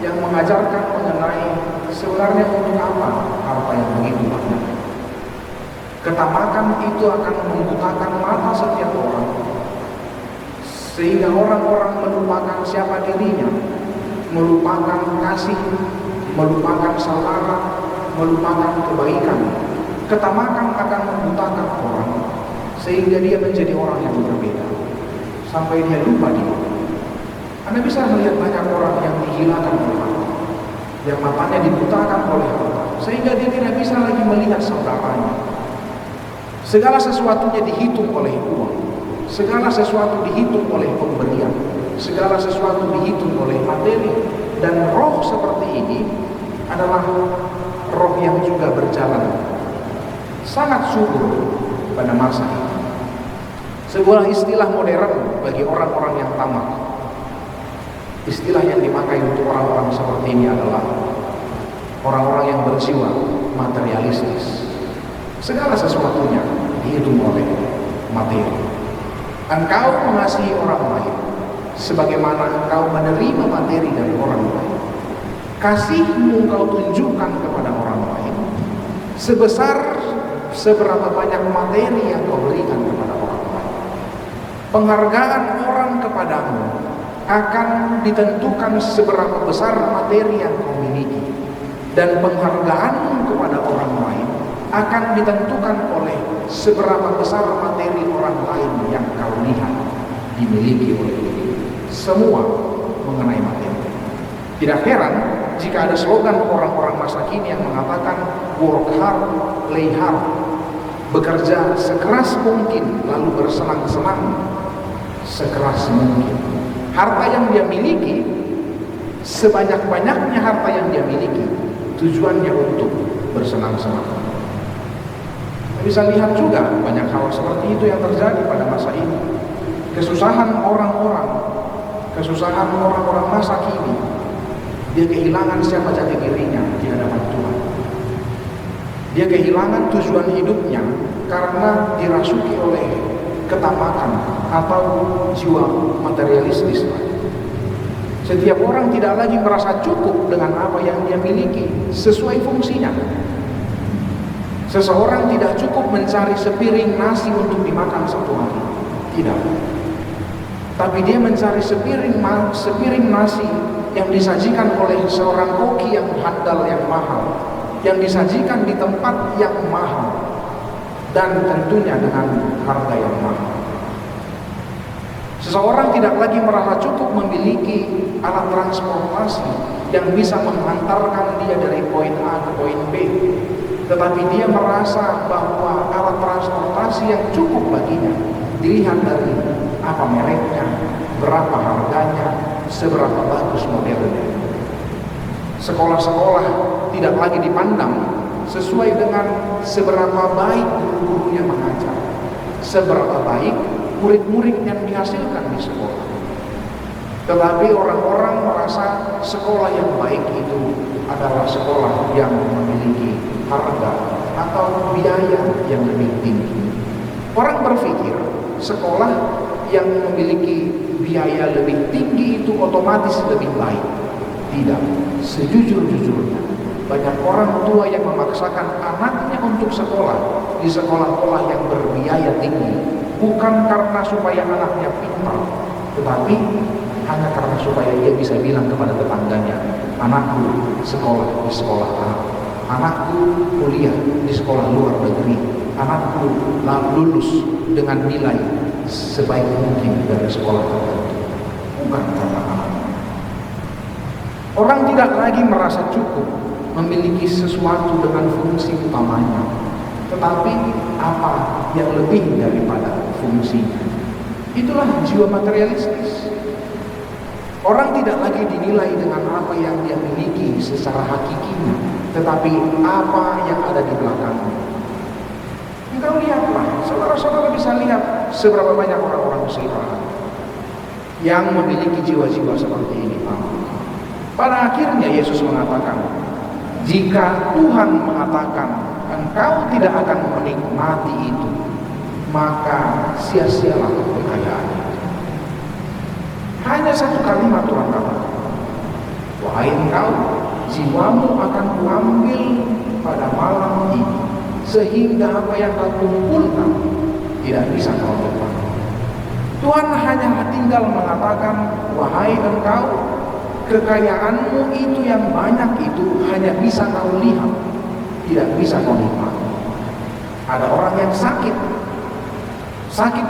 yang mengajarkan mengenai sebenarnya untuk apa harta yang begitu banyak. Ketamakan itu akan membutakan mata setiap orang, sehingga orang-orang melupakan siapa dirinya, melupakan kasih, melupakan saudara, melupakan kebaikan. Ketamakan akan membutakan orang, sehingga dia menjadi orang yang berbeda, sampai dia lupa diri. Anda bisa melihat banyak orang yang dihilangkan oleh harta, yang matanya dibutakan oleh harta, sehingga dia tidak bisa lagi melihat saudaranya. Segala sesuatunya dihitung oleh uang, segala sesuatu dihitung oleh pemberian, segala sesuatu dihitung oleh materi. Dan roh seperti ini adalah roh yang juga berjalan sangat subur pada masa ini. Sebuah istilah modern bagi orang-orang yang tamak. Istilah yang dipakai untuk orang-orang seperti ini adalah orang-orang yang berjiwa materialistis. Segala sesuatunya dihitung oleh materi. Engkau mengasihi orang lain sebagaimana engkau menerima materi dari orang lain. Kasihmu engkau tunjukkan kepada orang lain sebesar seberapa banyak materi yang kau berikan kepada orang lain. Penghargaan orang kepadamu akan ditentukan seberapa besar materi yang kau miliki, dan penghargaanmu kepada orang lain akan ditentukan oleh seberapa besar materi orang lain yang kau lihat dimiliki oleh dirimu. Semua mengenai materi. Tidak heran jika ada slogan orang-orang masa kini yang mengatakan work hard, play hard, bekerja sekeras mungkin lalu bersenang-senang sekeras mungkin. Harta yang dia miliki, sebanyak-banyaknya harta yang dia miliki, tujuannya untuk bersenang-senang. Bisa lihat juga banyak hal seperti itu yang terjadi pada masa ini. Kesusahan orang-orang masa kini, dia kehilangan siapa jati dirinya di hadapan Tuhan. Dia kehilangan tujuan hidupnya karena dirasuki oleh ketamakan atau jiwa materialistis. Setiap orang tidak lagi merasa cukup dengan apa yang dia miliki sesuai fungsinya. Seseorang tidak cukup mencari sepiring nasi untuk dimakan satu hari, tidak. Tapi dia mencari sepiring nasi yang disajikan oleh seorang koki yang handal, yang mahal, yang disajikan di tempat yang mahal, dan tentunya dengan harga yang mahal. Seseorang tidak lagi merasa cukup memiliki alat transportasi yang bisa menghantarkan dia dari poin A ke poin B, tetapi dia merasa bahwa alat transportasi yang cukup baginya dilihat dari apa mereknya, berapa harganya, seberapa bagus modelnya. Sekolah-sekolah tidak lagi dipandang sesuai dengan seberapa baik guru-gurunya mengajar, seberapa baik murid-murid yang dihasilkan di sekolah. Tetapi orang-orang merasa sekolah yang baik itu adalah sekolah yang memiliki harga atau biaya yang lebih tinggi. Orang berpikir sekolah yang memiliki biaya lebih tinggi itu otomatis lebih baik. Tidak, sejujur-jujurnya banyak orang tua yang memaksakan anaknya untuk sekolah di sekolah-sekolah yang berbiaya tinggi, bukan karena supaya anaknya pintar, tetapi hanya karena supaya dia bisa bilang kepada tetangganya, anakku sekolah di sekolah A, anakku kuliah di sekolah luar negeri, anakku lulus dengan nilai sebaik mungkin dari sekolah tertentu, bukan karena anaknya. Orang tidak lagi merasa cukup memiliki sesuatu dengan fungsi utamanya, tetapi apa yang lebih daripada fungsinya. Itulah jiwa materialistis. Orang tidak lagi dinilai dengan apa yang dia miliki secara hakikinya, tetapi apa yang ada di belakangnya. Engkau lihatlah, saudara-saudara bisa lihat seberapa banyak orang-orang sekarang yang memiliki jiwa-jiwa seperti ini. Pada akhirnya Yesus mengatakan, jika Tuhan mengatakan engkau tidak akan menikmati itu, maka sia-sialah kekayaan. Hanya satu kalimat Tuhan katakan, wahai engkau, jiwamu akan kuambil pada malam ini, sehingga apa yang kau kumpulkan tidak bisa kau lepas. Tuhan hanya tinggal mengatakan, wahai engkau, kekayaanmu itu yang banyak itu hanya bisa kau lihat, tidak bisa kau nikmati. Ada orang yang sakit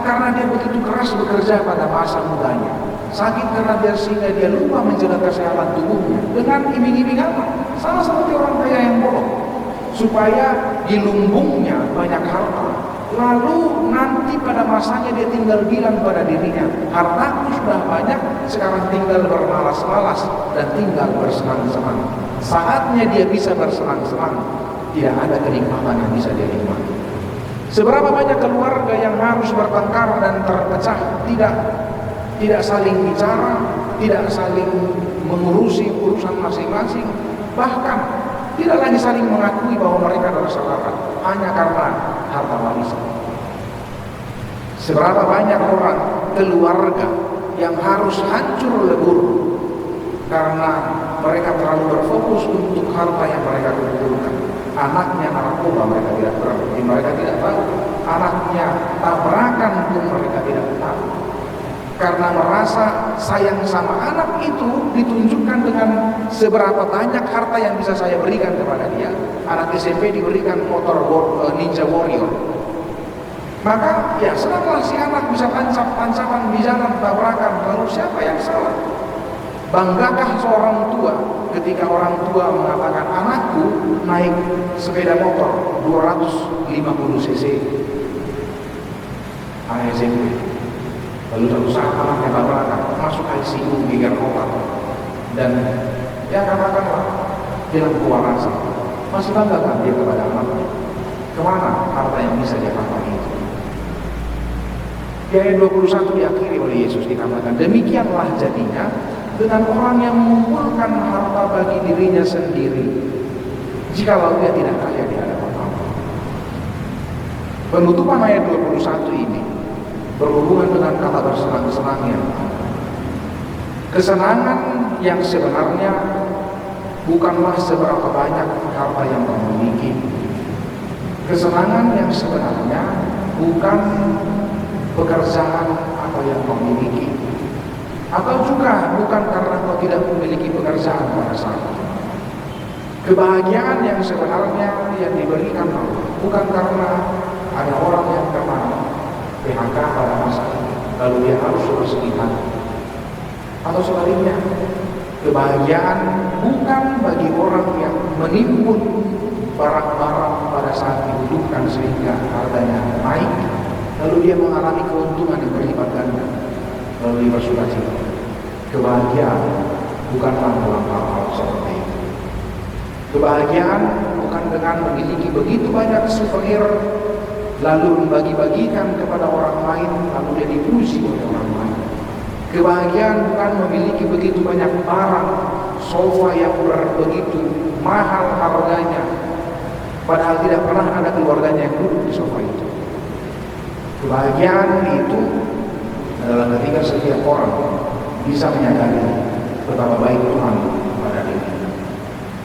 karena dia begitu keras bekerja pada masa mudanya, sakit karena sehingga dia lupa menjaga kesehatan tubuhnya dengan iming-iming apa? Sama seperti orang kaya yang bodoh, supaya di lumbungnya banyak harta, lalu nanti pada masanya dia tinggal bilang pada dirinya, hartaku sudah banyak, sekarang tinggal bermalas-malas dan tinggal bersenang-senang. Saatnya dia bisa bersenang-senang, tidak ada kenikmatan yang bisa dia nikmati. Seberapa banyak keluarga yang harus bertengkar dan terpecah, tidak saling bicara, tidak saling mengurusi urusan masing-masing, bahkan tidak lagi saling mengakui bahwa mereka adalah saudara, hanya karena harta warisan. Seberapa banyak orang, keluarga yang harus hancur lebur karena mereka terlalu berfokus untuk harta yang mereka kumpulkan. Anaknya narkoba mereka tidak berarti, mereka tidak tahu. Anaknya tabrakan pun mereka tidak tahu. Karena merasa sayang sama anak itu ditunjukkan dengan seberapa banyak harta yang bisa saya berikan kepada dia. Anak SMP diberikan motor Ninja Warrior. Maka ya senanglah si anak bisa tancap-tancapan di jalan, tabrakan. Lalu siapa yang salah? Banggakah seorang tua ketika orang tua mengatakan anakku naik sepeda motor 250 cc, anak SMP. Lalu suatu saat anaknya tabrakan, masuk ICU gegar otak, dan ya katakanlah hilang kewarasan. Masih banggakah dia kepada anaknya? Kemana harta yang bisa dia pakai itu? Di ayat 21 diakhiri oleh Yesus dikatakan, demikianlah jadinya dengan orang yang mengumpulkan harta bagi dirinya sendiri, jikalau dia tidak kaya di hadapan Allah. Penutupan ayat 21 ini berhubungan dengan kata bersenang-senangnya. Kesenangan yang sebenarnya bukanlah seberapa banyak harta yang kau miliki. Kesenangan yang sebenarnya bukan pekerjaan apa yang kau miliki, atau juga bukan karena kau tidak memiliki pekerjaan pada saat itu. Kebahagiaan yang sebenarnya yang diberikan Allah bukan karena ada orang yang kena PHK pada masa ini lalu dia harus bersedih hati, atau sebaliknya. Kebahagiaan bukan bagi orang yang menimbun barang-barang pada saat dibutuhkan sehingga harganya naik lalu dia mengalami keuntungan yang berlipat ganda lalu dia bersukacita. Kebahagiaan bukanlah dalam hal-hal seperti itu. Kebahagiaan bukan dengan memiliki begitu banyak souvenir lalu dibagi-bagikan kepada orang lain lalu dia dipuji oleh orang lain. Kebahagiaan bukan memiliki begitu banyak barang, sofa yang begitu mahal harganya padahal tidak pernah ada keluarganya yang duduk di sofa itu. Kebahagiaan itu adalah ketika setiap orang bisa menyadari betapa baik Tuhan pada dirinya.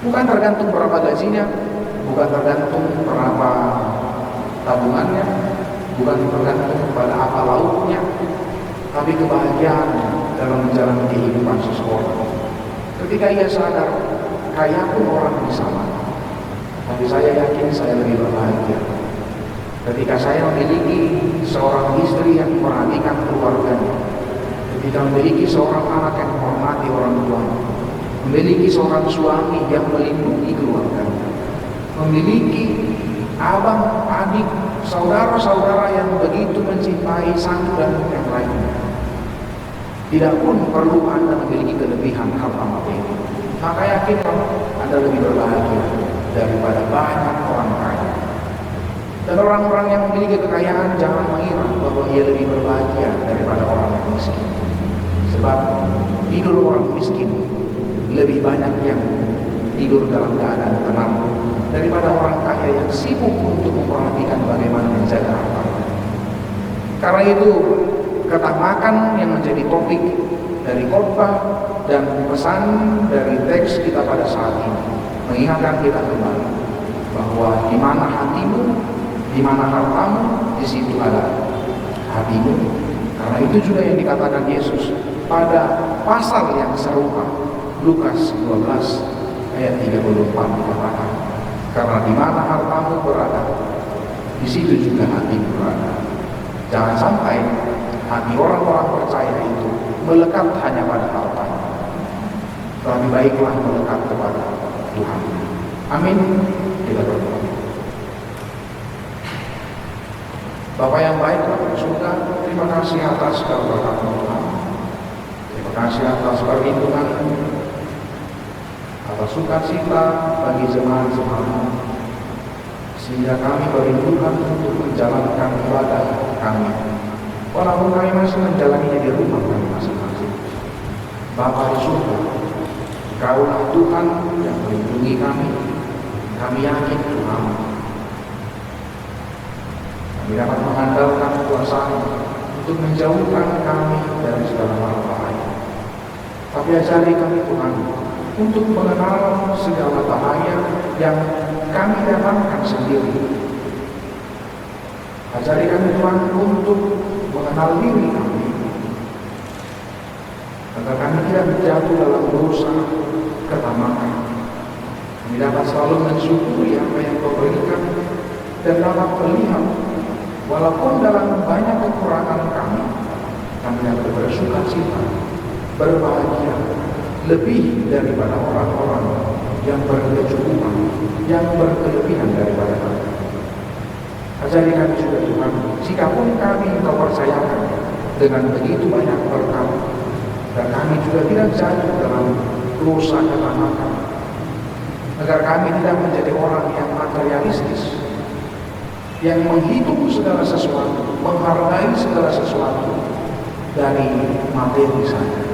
Bukan tergantung berapa gajinya, bukan tergantung berapa tabungannya, bukan tergantung pada apa lauknya, tapi kebahagiaan dalam menjalani kehidupan seseorang. Ketika ia sadar, kaya pun orang di sana, tapi saya yakin saya lebih berbahagia ketika saya memiliki seorang istri yang memperhatikan keluarganya, ketika memiliki seorang anak yang menghormati orang tuanya, memiliki seorang suami yang melindungi keluarganya, memiliki abang, adik, saudara-saudara yang begitu mencintai satu dan yang lainnya. Tidak pun perlu Anda memiliki kelebihan harta materi, maka yakinlah Anda lebih berbahagia daripada banyak orang kaya. Dan orang-orang yang memiliki kekayaan jangan mengira bahwa ia lebih berbahagia daripada orang yang miskin. Sebab tidur orang miskin lebih banyak yang tidur dalam keadaan tenang daripada orang kaya yang sibuk untuk memperhatikan bagaimana menjaga hartanya. Karena itu kata makan yang menjadi topik dari khotbah dan pesan dari teks kita pada saat ini mengingatkan kita kembali bahwa di mana hatimu, di mana hartamu, di situ ada hatimu. Karena itu juga yang dikatakan Yesus pada pasal yang serupa, Lukas 12 ayat 34 dikatakan, karena di mana hartamu berada, di situ juga hatimu berada. Jangan sampai hati orang-orang percaya itu melekat hanya pada hartanya, tapi baiklah melekat kepada Tuhan. Amin. Kita berdoa. Bapa yang baik, Bapa di surga, terima kasih atas keberkatan Tuhan. Terima kasih atas perlindungan, atas sukacita bagi jemaat-jemaat, sehingga kami berindukan untuk menjalankan ibadah kami, walaupun kami masih menjalaninya di rumah kami masing-masing. Bapa di surga, Kaulah Tuhan yang melindungi kami. Kami yakin Tuhan. Kami Kami dapat mengandalkan kuasa untuk menjauhkan kami dari segala mara bahaya. Tapi ajari kami Tuhan untuk mengenal segala bahaya yang kami dapatkan sendiri. Ajari kami Tuhan untuk mengenal diri kami, agar kami tidak jatuh dalam dosa ketamakan. Kami dapat selalu mensyukuri apa yang Kau berikan dan dapat melihat walaupun dalam banyak kekurangan kami dapat bersuka cita, berbahagia lebih daripada orang-orang yang berkecukupan, yang berkelebihan daripada kami. Ajari kami juga Tuhan, jikapun kami Kau percayakan dengan begitu banyak berkat, dan kami juga tidak jatuh dalam dosa ketamakan, agar kami tidak menjadi orang yang materialistis, yang menghitung segala sesuatu, menghargai segala sesuatu dari materi saja,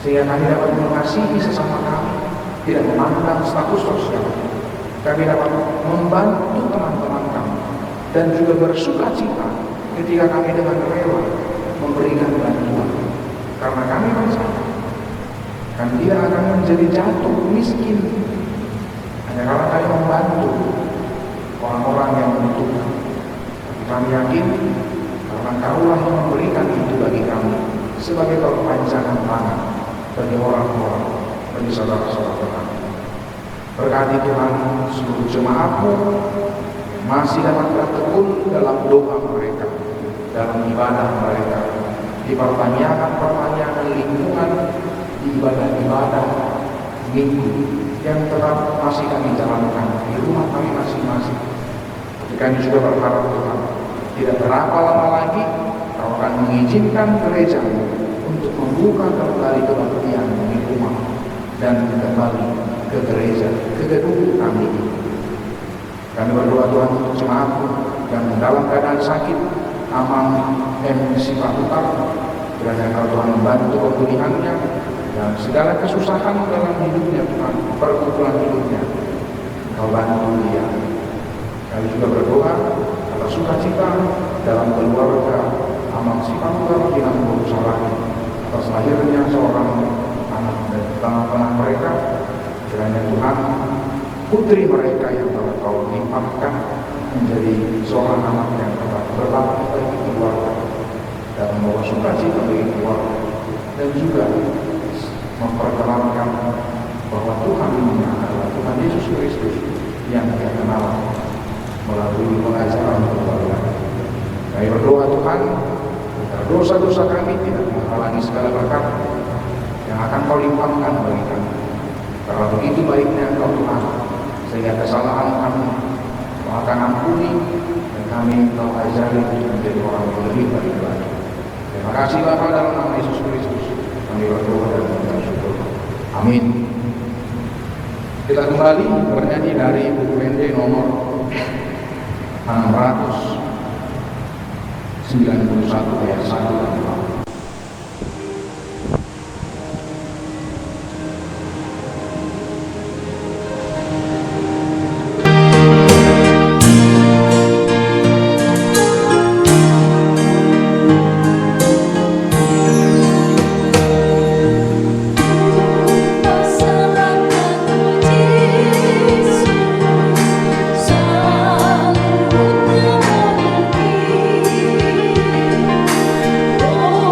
sehingga kami dapat mengasihi sesama kami, tidak memandang status sosial. Kami dapat membantu teman-teman kami dan juga bersuka cita ketika kami dengan rela memberikan bantuan, karena kami percaya kami tidak akan menjadi jatuh miskin hanya karena kami membantu orang-orang yang membutuhkan. Tapi kami yakin karena Kaulah yang memberikan itu bagi kami sebagai perpanjangan tangan bagi orang-orang, bagi saudara-saudara kami. Berkati Tuhan seluruh jemaat-Mu masih dapat bertekun dalam doa mereka, dalam ibadah mereka, di pertanyaan-pertanyaan lingkungan, di ibadah-ibadah minggu yang tetap masih kami jalankan di rumah kami masing-masing. Tapi kami juga berharap Tuhan, tidak berapa lama lagi Kau akan mengizinkan gereja untuk membuka kembali kebaktian di rumah dan kembali ke gereja, ke gedung kami ini. Kami berdoa Tuhan untuk jemaat-Mu yang dalam keadaan sakit, Amang M. Sipahutar, kiranya Kau Tuhan membantu pemulihannya dan segala kesusahan dalam hidupnya Tuhan, perkumpulan hidupnya, Kau bantu dia. Kami juga berdoa atas sukacita dalam keluarga Amang Sipahutar di Nambur Salaki atas lahirnya seorang anak dan tengah-tengah mereka. Kiranya Tuhan, putri mereka yang telah Kau limpahkan menjadi seorang anak yang telah berbakti bagi keluarga dan membawa sukacita bagi keluarga, dan juga memperkenalkan bahwa Tuhan ini adalah Tuhan Yesus Kristus yang Dia kenal melalui pengajaran keluarga. Kami berdoa Tuhan, agar dosa-dosa kami tidak menghalangi segala berkat yang akan Kau limpahkan bagi kami. Karena begitu baiknya Engkau Tuhan, sehingga kesalahan kami Kau akan ampuni dan kami Kau ajari menjadi orang yang lebih baik lagi. Terima kasih Bapa, dalam nama Yesus Kristus kami berdoa dan mengucap syukur. Amin. Kita kembali bernyanyi dari buku ND nomor 691 ayat 1 dan 2. Oh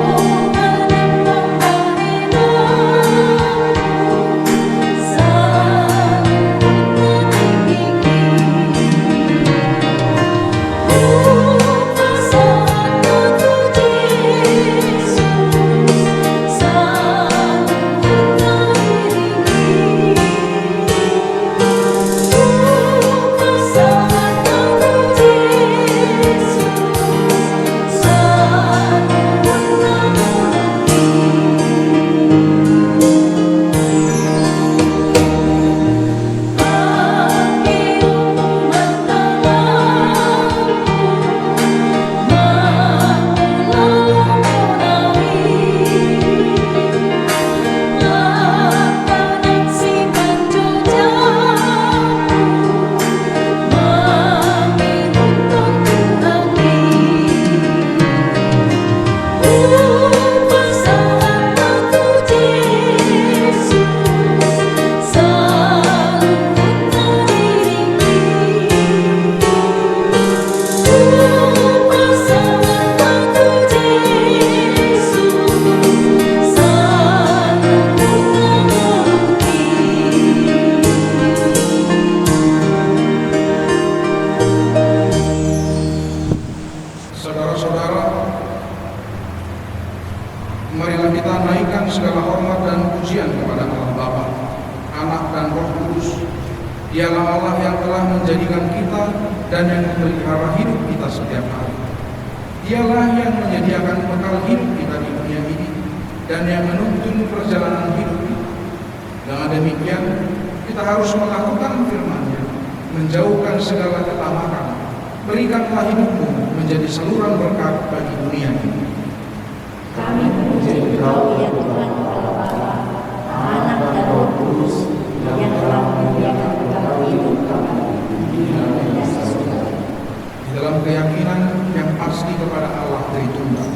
marilah kita naikkan segala hormat dan pujian kepada Allah Bapa, Anak dan Roh Kudus. Dialah Allah yang telah menjadikan kita dan yang memelihara hidup kita setiap hari. Dialah yang menyediakan bekal hidup kita di dunia ini dan yang menuntun perjalanan hidup kita. Dengan demikian, kita harus melakukan firman-Nya, menjauhkan segala ketamakan. Berikanlah hidupmu menjadi saluran berkat bagi dunia ini. Kami memuji Engkau ya Tuhan Allah Bapa, Anak dan Roh Kudus yang telah menyediakan bekal hidup kami di dunia sesudah. Di dalam keyakinan yang pasti kepada Allah Tritunggal,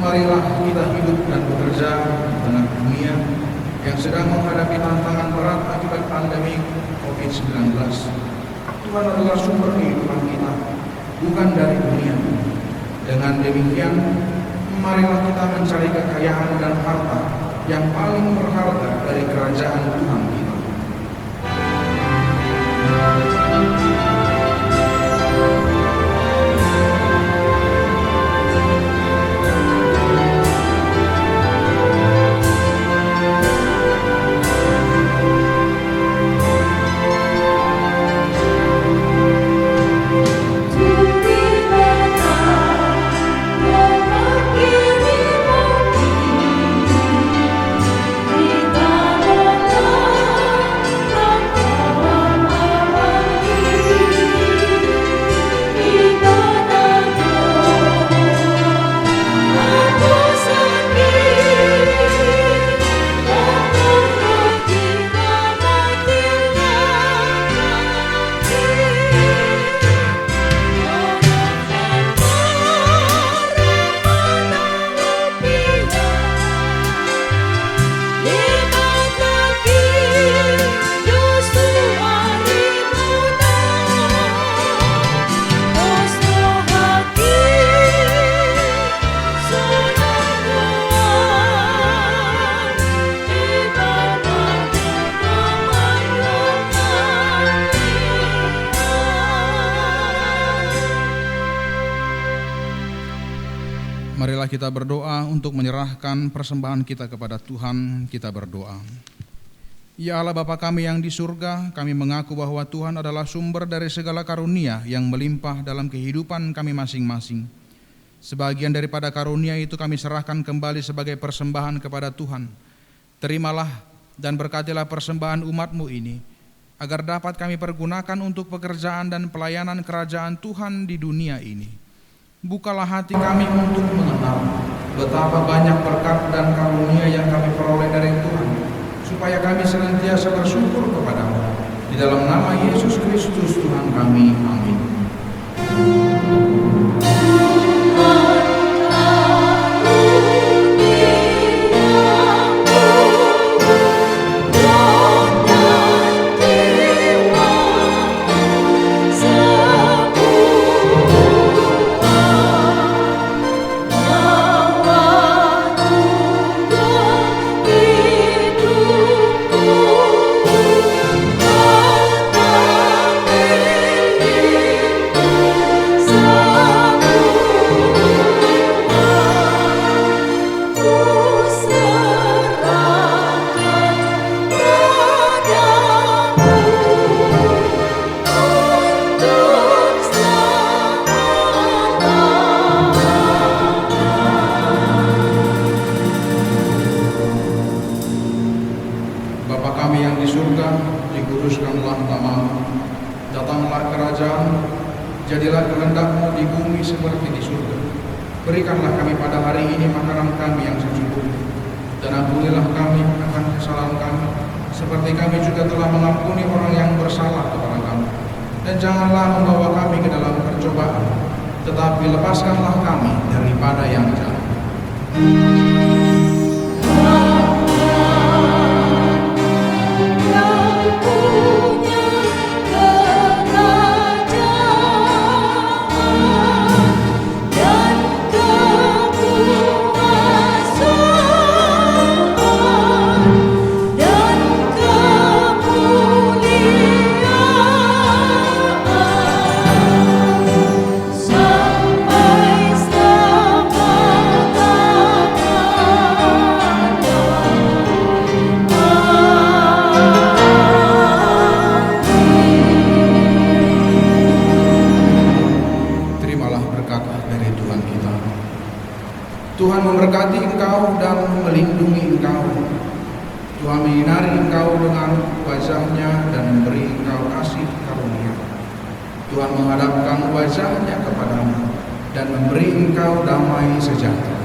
marilah kita hidup dan bekerja di tengah dunia yang sedang menghadapi tantangan berat akibat pandemi COVID-19. Tuhan adalah sumber kehidupan kita, bukan dari dunia. Dengan demikian, marilah kita mencari kekayaan dan harta yang paling berharga dari kerajaan Tuhan kita. Marilah kita berdoa untuk menyerahkan persembahan kita kepada Tuhan. Kita berdoa. Ya Allah Bapa kami yang di surga, kami mengaku bahwa Tuhan adalah sumber dari segala karunia yang melimpah dalam kehidupan kami masing-masing. Sebagian daripada karunia itu kami serahkan kembali sebagai persembahan kepada Tuhan. Terimalah dan berkatilah persembahan umat-Mu ini, agar dapat kami pergunakan untuk pekerjaan dan pelayanan kerajaan Tuhan di dunia ini. Bukalah hati kami untuk mengenal betapa banyak berkat dan karunia yang kami peroleh dari Tuhan, supaya kami senantiasa bersyukur kepada-Mu. Di dalam nama Yesus Kristus Tuhan kami, amin. Jadilah kehendak-Mu di bumi seperti di surga. Berikanlah kami pada hari ini makanan kami yang secukupnya, dan ampunilah kami akan kesalahan kami, seperti kami juga telah mengampuni orang yang bersalah kepada kami. Dan janganlah membawa kami ke dalam percobaan, tetapi lepaskanlah kami daripada yang jahat. Sampai Tuhan memberkati engkau dan melindungi engkau. Tuhan menyinari engkau dengan wajah-Nya dan memberi engkau kasih karunia. Tuhan menghadapkan wajah-Nya kepadamu dan memberi engkau damai sejahtera.